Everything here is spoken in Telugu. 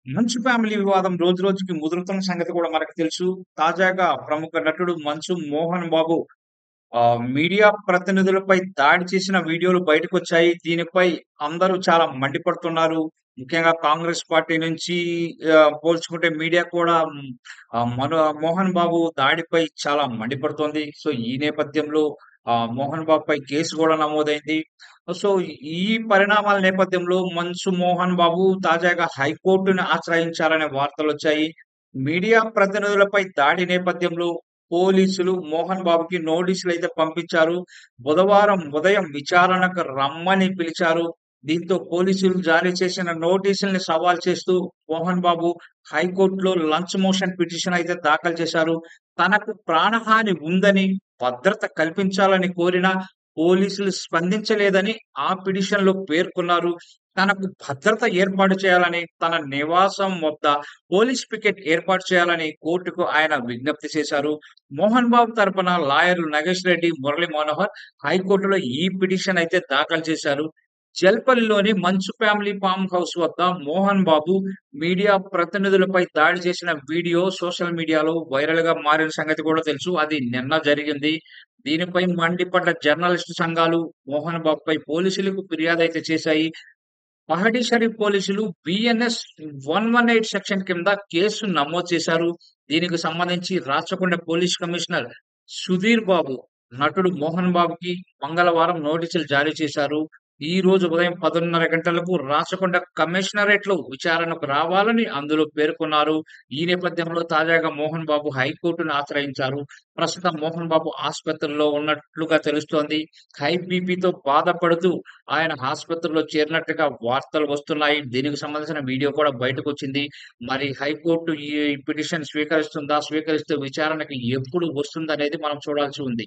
మంచు ఫ్యామిలీ వివాదం రోజు రోజుకి ముదురుతున్న సంగతి కూడా మనకు తెలుసు. తాజాగా ప్రముఖ నటుడు మంచు మోహన్ బాబు మీడియా ప్రతినిధులపై దాడి చేసిన వీడియోలు బయటకొచ్చాయి. దీనిపై అందరూ చాలా మండిపడుతున్నారు. ముఖ్యంగా కాంగ్రెస్ పార్టీ నుంచి పోల్చుకుంటే మీడియా కూడా మోహన్ బాబు దాడిపై చాలా మండిపడుతోంది. సో, ఈ నేపథ్యంలో మోహన్ బాబుపై కేసు గూడా నమోదైంది. సో, ఈ పరిణామాల నేపథ్యంలో మంచు మోహన్ బాబు తాజాగా హైకోర్టుని ఆశ్రయించారనే వార్తలొచ్చాయి. మీడియా ప్రతినిధులపై దాడి నేపథ్యంలో పోలీసులు మోహన్ బాబుకి నోటీసులైతే పంపించారు. బుధవారం ఉదయం విచారణకు రమ్మని పిలిచారు. దీంతో పోలీసులు జారీ చేసిన నోటీసుల్ని సవాల్ చేస్తూ మోహన్ బాబు హైకోర్టులో లంచ్ మోషన్ పిటిషన్ అయితే దాఖలు చేశారు. తనకు ప్రాణహాని ఉందని, భద్రత కల్పించాలని కోరినా పోలీసులు స్పందించలేదని ఆ పిటిషన్‌లో పేర్కొన్నారు. తనకు భద్రత ఏర్పాటు చేయాలని, తన నివాసం వద్ద పోలీస్ పికెట్ ఏర్పాటు చేయాలని కోర్టుకు ఆయన విజ్ఞప్తి చేశారు. మోహన్ బాబు తరపున లాయర్లు నగేష్ రెడ్డి, మురళీ మనోహర్ హైకోర్టులో ఈ పిటిషన్ అయితే దాఖలు చేశారు. జల్పల్లిలోని మంచు ఫ్యామిలీ ఫార్మ్ హౌస్ వద్ద మోహన్ బాబు మీడియా ప్రతినిధులపై దాడి చేసిన వీడియో సోషల్ మీడియాలో వైరల్‌గా మారిన సంగతి కూడా తెలుసు. అది నిన్న జరిగింది. దీనిపై మండిపడ్డ జర్నలిస్టు సంఘాలు మోహన్ బాబుపై పోలీసులకు ఫిర్యాదయితే చేశాయి. పహాడీ షరీఫ్ పోలీసులు బిఎన్ఎస్ 118 సెక్షన్ కింద కేసు నమోదు చేశారు. దీనికి సంబంధించి రాచకొండ పోలీస్ కమిషనర్ సుధీర్ బాబు, నటుడు మోహన్ బాబుకి మంగళవారం నోటీసులు జారీ చేశారు. ఈ రోజు ఉదయం 10:30 గంటలకు రాచకొండ కమిషనరేట్‌లో విచారణకు రావాలని అందులో పేర్కొన్నారు. ఈ నేపథ్యంలో తాజాగా మోహన్ బాబు హైకోర్టును ఆశ్రయించారు. ప్రస్తుతం మోహన్ బాబు ఆసుపత్రిలో ఉన్నట్లుగా తెలుస్తోంది. హై బీపీతో బాధపడుతూ ఆయన ఆసుపత్రిలో చేరినట్టుగా వార్తలు వస్తున్నాయి. దీనికి సంబంధించిన వీడియో కూడా బయటకొచ్చింది. మరి హైకోర్టు ఈ పిటిషన్ స్వీకరిస్తుందా? స్వీకరిస్తే విచారణకి ఎప్పుడు వస్తుందనేది మనం చూడాల్సి ఉంది.